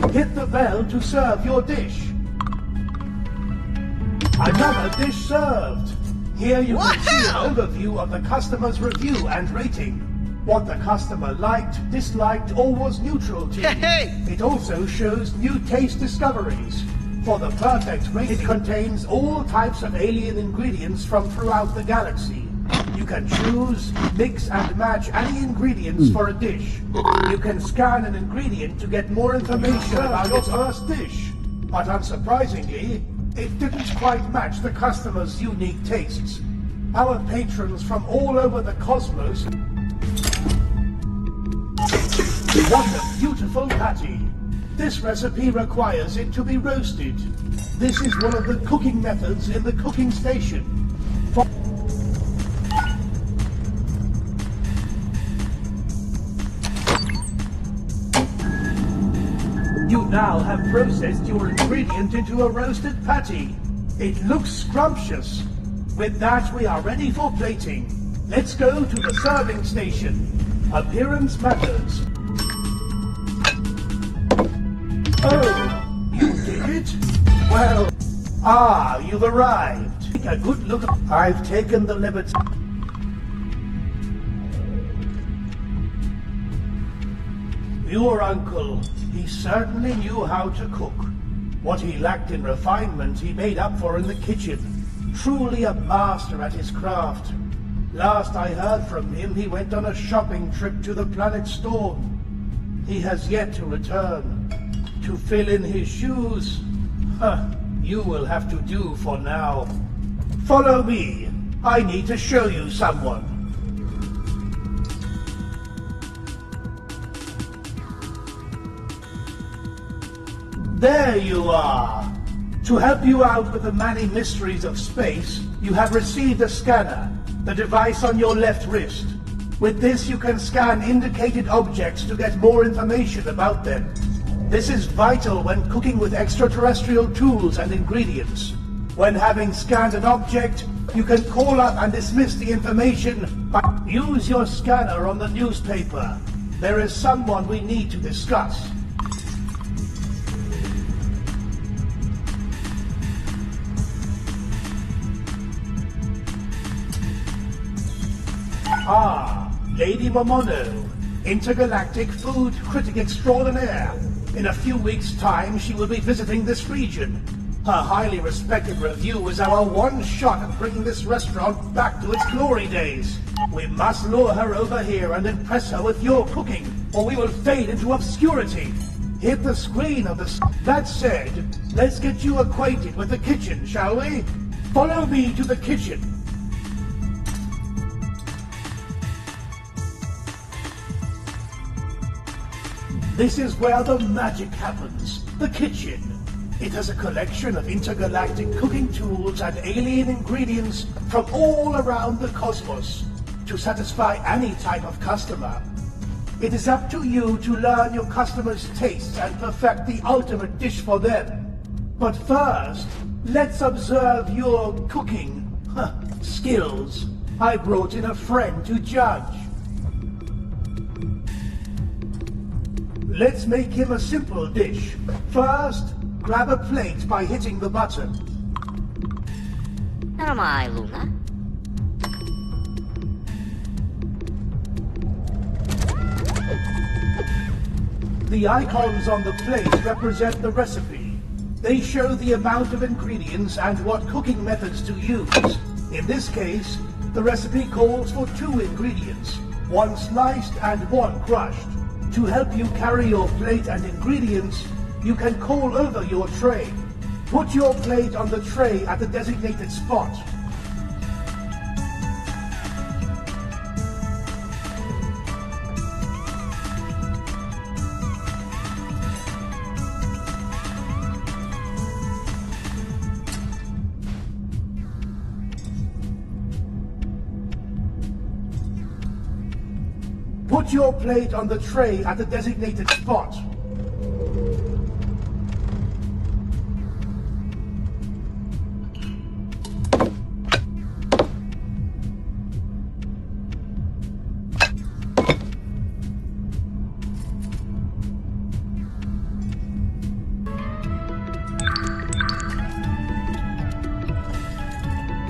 Hit the bell to serve your dish. Another dish served. Here you can see an overview of the customer's review and rating. What the customer liked, disliked, or was neutral to. It also shows new taste discoveries. For the perfect rating, it contains all types of alien ingredients from throughout the galaxy. You can choose, mix, and match any ingredients for a dish. You can scan an ingredient to get more information about your first dish. But unsurprisingly, it didn't quite match the customer's unique tastes. Our patrons from all over the cosmos. What a beautiful patty! This recipe requires it to be roasted. This is one of the cooking methods in the cooking station. You now have processed your ingredient into a roasted patty. It looks scrumptious. With that, we are ready for plating. Let's go to the serving station. Appearance matters. Oh, you did it? Well, you've arrived. Take a good look. I've taken the liberty. Your uncle, he certainly knew how to cook. What he lacked in refinement, he made up for in the kitchen. Truly a master at his craft. Last I heard from him, he went on a shopping trip to the planet Storm. He has yet to return. To fill in his shoes, you will have to do for now. Follow me. I need to show you someone. There you are. To help you out with the many mysteries of space, you have received a scanner, the device on your left wrist. With this, you can scan indicated objects to get more information about them. This is vital when cooking with extraterrestrial tools and ingredients. When having scanned an object, you can call up and dismiss the information. Use your scanner on the newspaper. There is someone we need to discuss. Lady Momono, intergalactic food critic extraordinaire. In a few weeks' time, she will be visiting this region. Her highly respected review is our one shot at bringing this restaurant back to its glory days. We must lure her over here and impress her with your cooking, or we will fade into obscurity. Hit the screen of the... That said, let's get you acquainted with the kitchen, shall we? Follow me to the kitchen. This is where the magic happens, the kitchen. It has a collection of intergalactic cooking tools and alien ingredients from all around the cosmos to satisfy any type of customer. It is up to you to learn your customers' tastes and perfect the ultimate dish for them. But first, let's observe your cooking skills. I brought in a friend to judge. Let's make him a simple dish. First, grab a plate by hitting the button. Ano mga Luna? The icons on the plate represent the recipe. They show the amount of ingredients and what cooking methods to use. In this case, the recipe calls for 2 ingredients, one sliced and one crushed. To help you carry your plate and ingredients, you can call over your tray. Put your plate on the tray at the designated spot. Put your plate on the tray at the designated spot.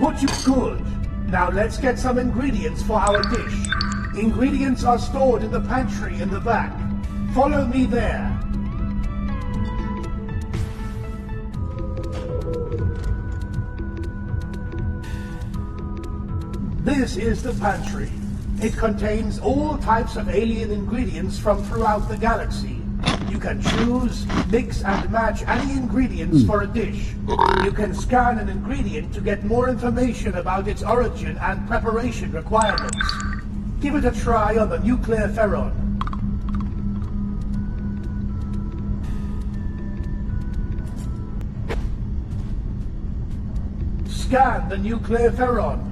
Put you good. Now let's get some ingredients for our dish. Ingredients are stored in the pantry in the back. Follow me there. This is the pantry. It contains all types of alien ingredients from throughout the galaxy. You can choose, mix and match any ingredients for a dish. You can scan an ingredient to get more information about its origin and preparation requirements. Give it a try on the nuclear ferron. Scan the nuclear ferron.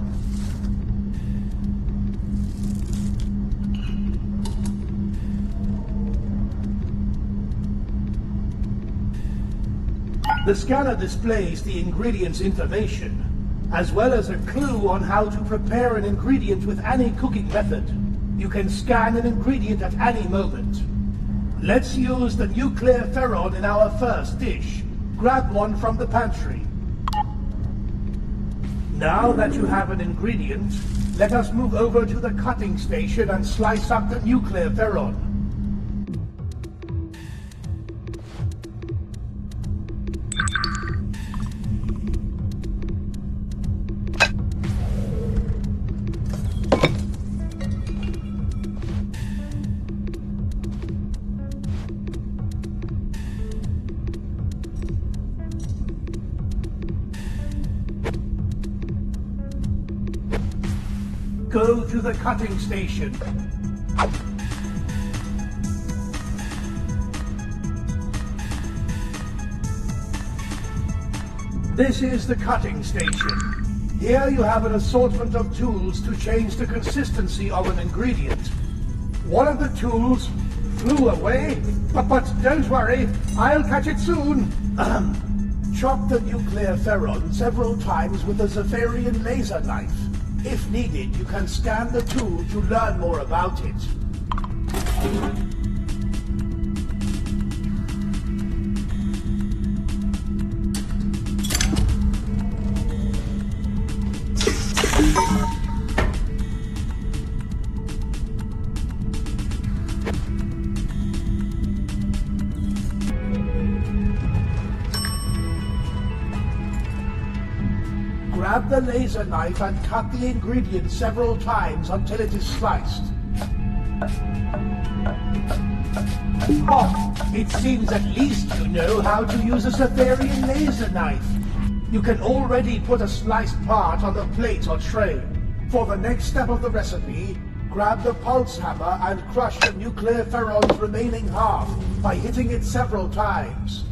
The scanner displays the ingredient's information, as well as a clue on how to prepare an ingredient with any cooking method. You can scan an ingredient at any moment. Let's use the nuclear ferron in our first dish. Grab one from the pantry. Now that you have an ingredient, let us move over to the cutting station and slice up the nuclear ferron. Go to the cutting station. This is the cutting station. Here you have an assortment of tools to change the consistency of an ingredient. One of the tools flew away, but don't worry, I'll catch it soon. Chop the nuclear ferron several times with a Zephyrian laser knife. If needed, you can scan the tool to learn more about it. Grab the laser knife and cut the ingredient several times until it is sliced. Oh, it seems at least you know how to use a Zephyrian laser knife. You can already put a sliced part on the plate or tray. For the next step of the recipe, grab the pulse hammer and crush the nuclear ferron's remaining half by hitting it several times.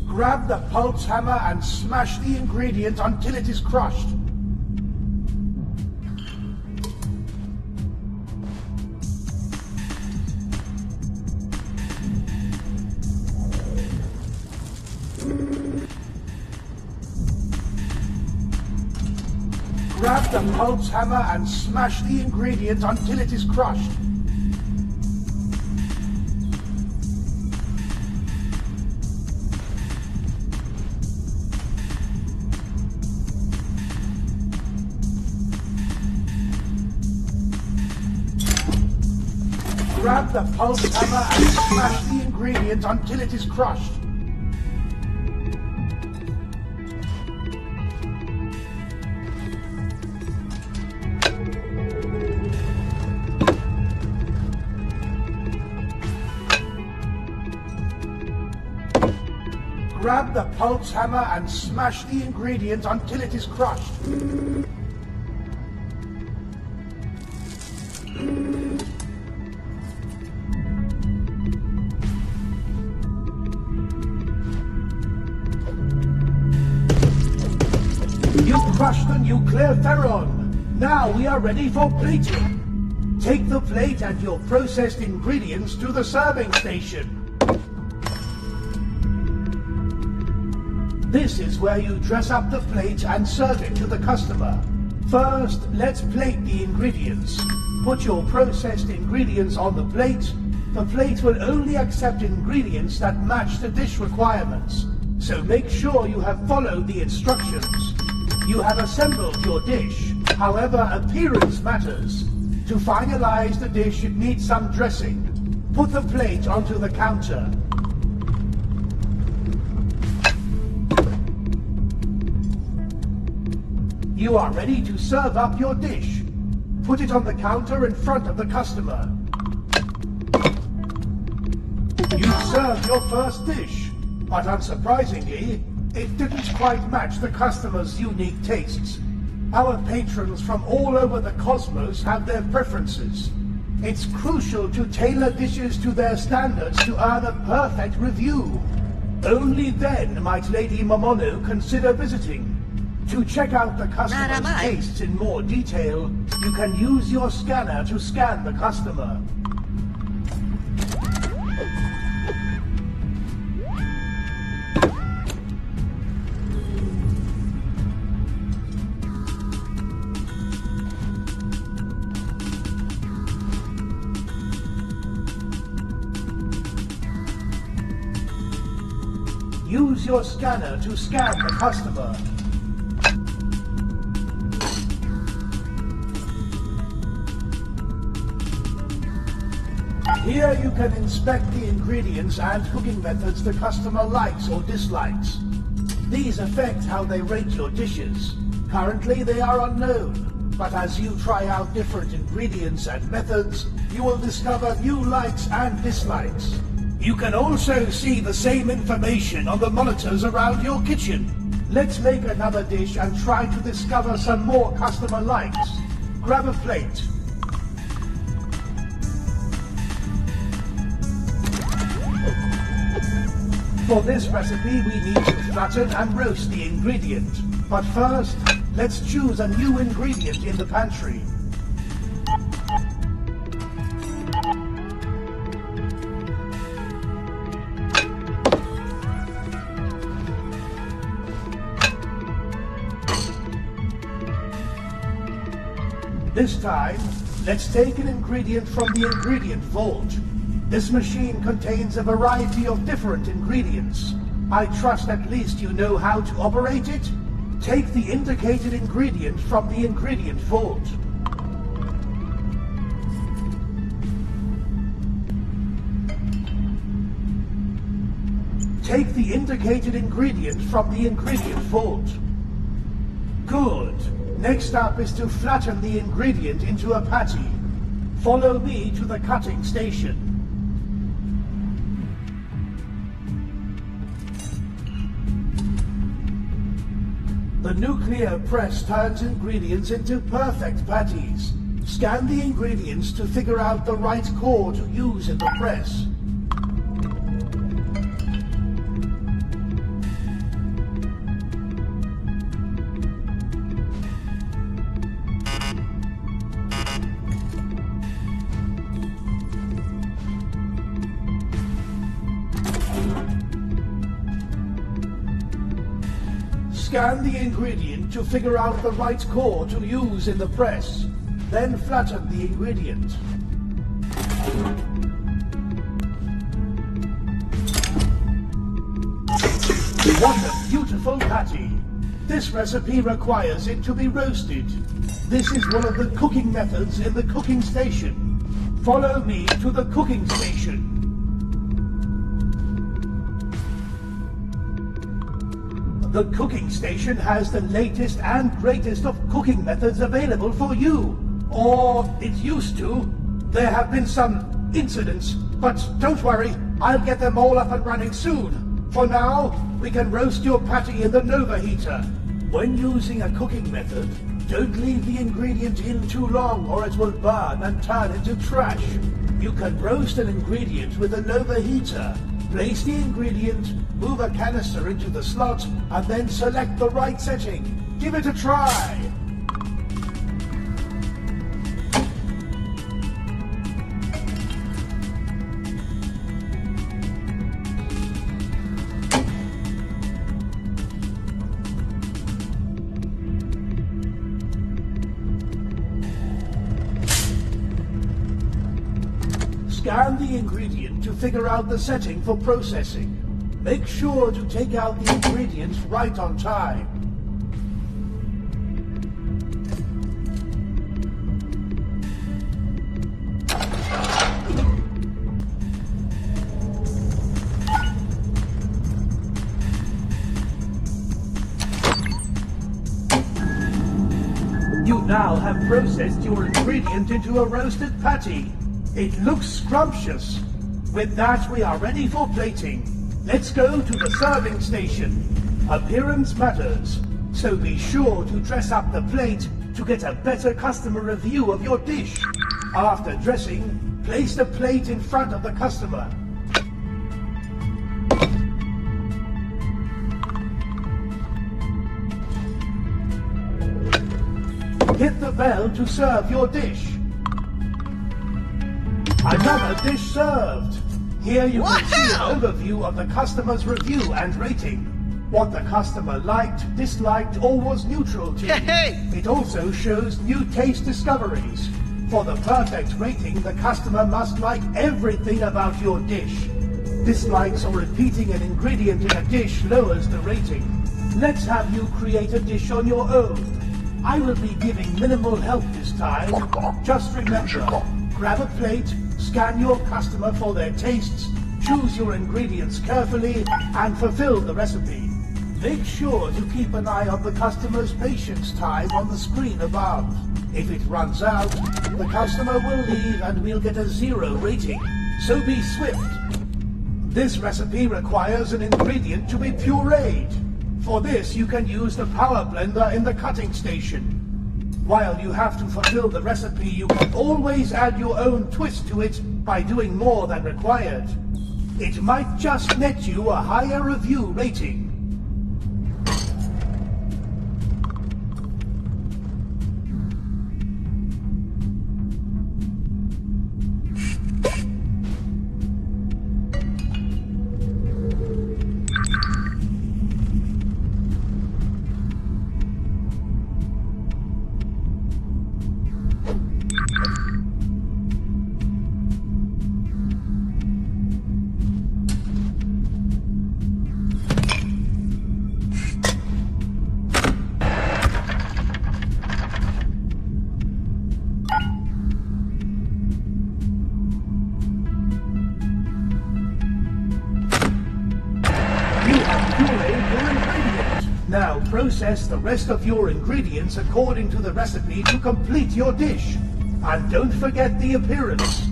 Grab the pulse hammer and smash the ingredient until it is crushed. Grab the pulse hammer and smash the ingredient until it is crushed. Grab the pulse hammer and smash the ingredient until it is crushed. Grab the pulse hammer and smash the ingredient until it is crushed. You crushed the nuclear ferron. Now we are ready for plating. Take the plate and your processed ingredients to the serving station. This is where you dress up the plate and serve it to the customer. First, let's plate the ingredients. Put your processed ingredients on the plate. The plate will only accept ingredients that match the dish requirements. So make sure you have followed the instructions. You have assembled your dish. However, appearance matters. To finalize the dish, it needs some dressing. Put the plate onto the counter. You are ready to serve up your dish. Put it on the counter in front of the customer. You've served your first dish, but unsurprisingly, it didn't quite match the customer's unique tastes. Our patrons from all over the cosmos have their preferences. It's crucial to tailor dishes to their standards to earn a perfect review. Only then might Lady Momono consider visiting. To check out the customer's tastes in more detail, you can use your scanner to scan the customer. Use your scanner to scan the customer. Here you can inspect the ingredients and cooking methods the customer likes or dislikes. These affect how they rate your dishes. Currently they are unknown, but as you try out different ingredients and methods, you will discover new likes and dislikes. You can also see the same information on the monitors around your kitchen. Let's make another dish and try to discover some more customer likes. Grab a plate. For this recipe, we need to flatten and roast the ingredient. But first, let's choose a new ingredient in the pantry. This time, let's take an ingredient from the ingredient vault. This machine contains a variety of different ingredients. I trust at least you know how to operate it. Take the indicated ingredient from the ingredient vault. Take the indicated ingredient from the ingredient vault. Good. Next up is to flatten the ingredient into a patty. Follow me to the cutting station. The nuclear press turns ingredients into perfect patties. Scan the ingredients to figure out the right core to use in the press. Scan the ingredient to figure out the right core to use in the press. Then flatten the ingredient. What a beautiful patty! This recipe requires it to be roasted. This is one of the cooking methods in the cooking station. Follow me to the cooking station. The cooking station has the latest and greatest of cooking methods available for you. Or it used to. There have been some incidents, but don't worry, I'll get them all up and running soon. For now, we can roast your patty in the Nova heater. When using a cooking method, don't leave the ingredient in too long or it will burn and turn into trash. You can roast an ingredient with a Nova heater. Place the ingredient, move a canister into the slot, and then select the right setting. Give it a try! Scan the ingredient to figure out the setting for processing. Make sure to take out the ingredients right on time. You now have processed your ingredient into a roasted patty. It looks scrumptious. With that, we are ready for plating. Let's go to the serving station. Appearance matters, so be sure to dress up the plate to get a better customer review of your dish. After dressing, place the plate in front of the customer. Hit the bell to serve your dish. Another dish served. Here you can see an overview of the customer's review and rating. What the customer liked, disliked, or was neutral to. It also shows new taste discoveries. For the perfect rating, the customer must like everything about your dish. Dislikes or repeating an ingredient in a dish lowers the rating. Let's have you create a dish on your own. I will be giving minimal help this time. Just remember, grab a plate, scan your customer for their tastes, choose your ingredients carefully, and fulfill the recipe. Make sure to keep an eye on the customer's patience time on the screen above. If it runs out, the customer will leave and we'll get a 0 rating. So be swift. This recipe requires an ingredient to be pureed. For this, you can use the power blender in the cutting station. While you have to fulfill the recipe, you can always add your own twist to it by doing more than required. It might just net you a higher review rating. Now process the rest of your ingredients according to the recipe to complete your dish. And don't forget the appearance.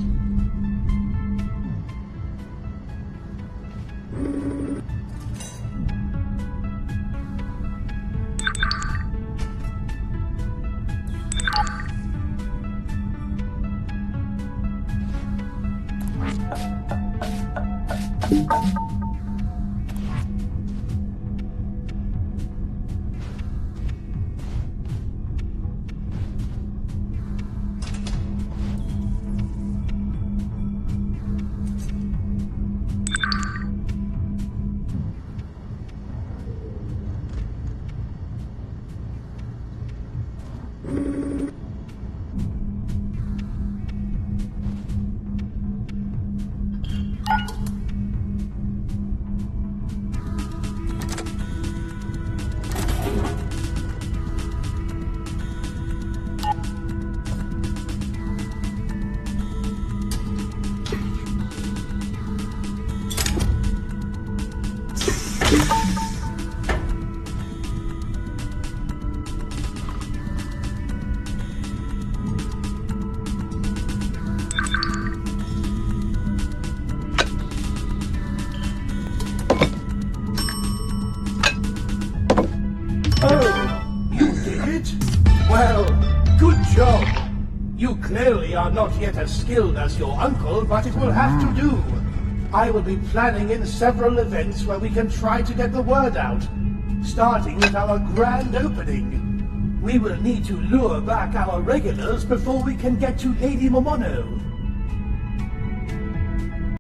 Oh, you did it? Well, good job. You clearly are not yet as skilled as your uncle, but it will have to do. I will be planning in several events where we can try to get the word out, starting with our grand opening. We will need to lure back our regulars before we can get to Lady Momono.